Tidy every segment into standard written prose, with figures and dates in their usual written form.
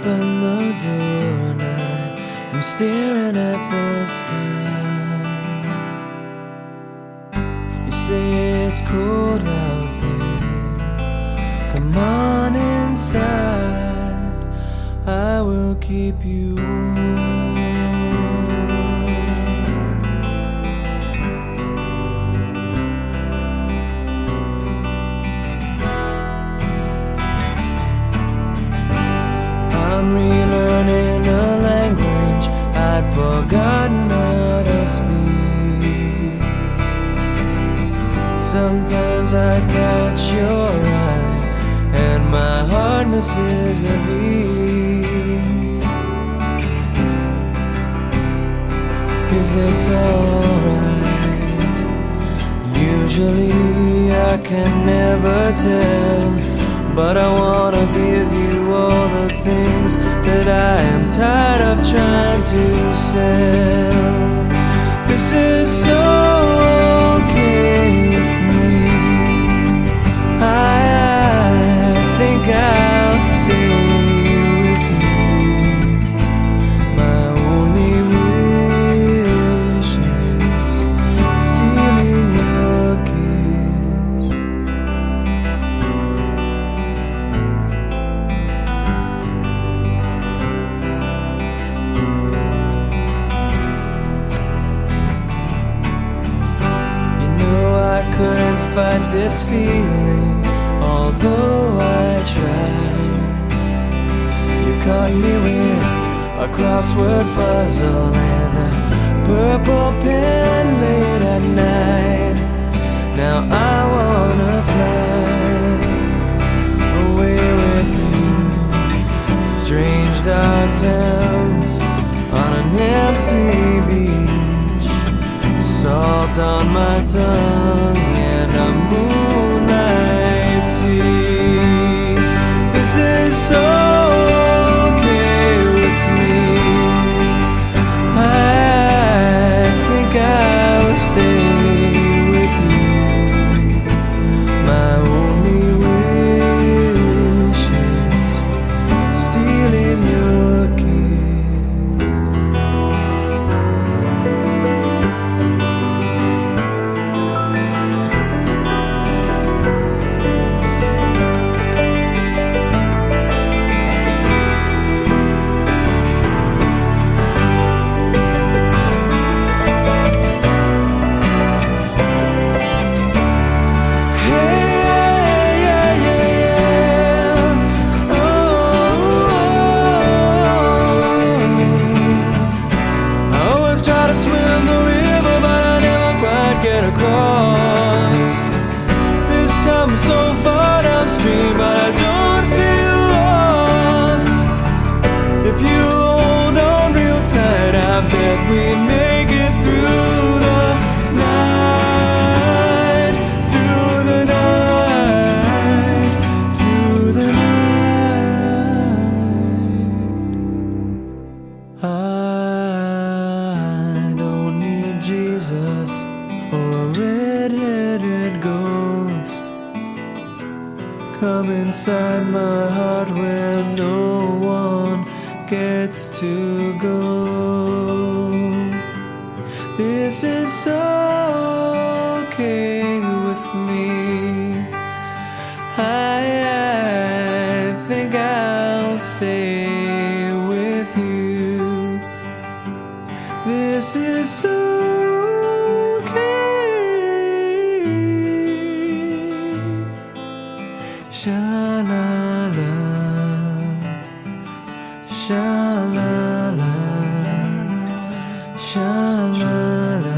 open the door now, I'm staring at the sky. You say it's cold out there, come on inside, I will keep you warm. I'm relearning a language I'd forgotten how to speak. Sometimes I catch your eye and my heart misses a beat. Is this alright? Usually I can never tell, but I wanna give you all the things that I am tired of trying to sell. This is so okay with me. I think I'll stay with you. My only wish is stealing your kiss. I couldn't fight this feeling, although I tried. You caught me with a crossword puzzle and a purple pen late at night. Now I wanna fly away with you to strange dark towns on an empty beach. Salt on my tongue and a moonlight sea. This is so okay with me. I think I'll stay with you. My only wish is stealing your kiss. Across. This time I'm so far downstream, but I don't feel lost. If you hold on real tight, I bet we make it through the night, through the night, through the night. I don't need Jesus or a red-headed ghost. Come inside my heart where no one gets to go. This is so okay with me. I think I'll stay with you. This is so sha-la-la, sha-la-la, sha-la-la,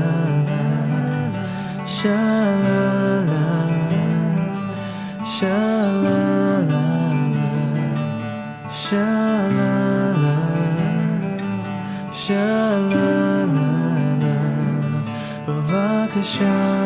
sha-la-la, sha-la-la, sha-la-la, sha-la-la, Bavakasha.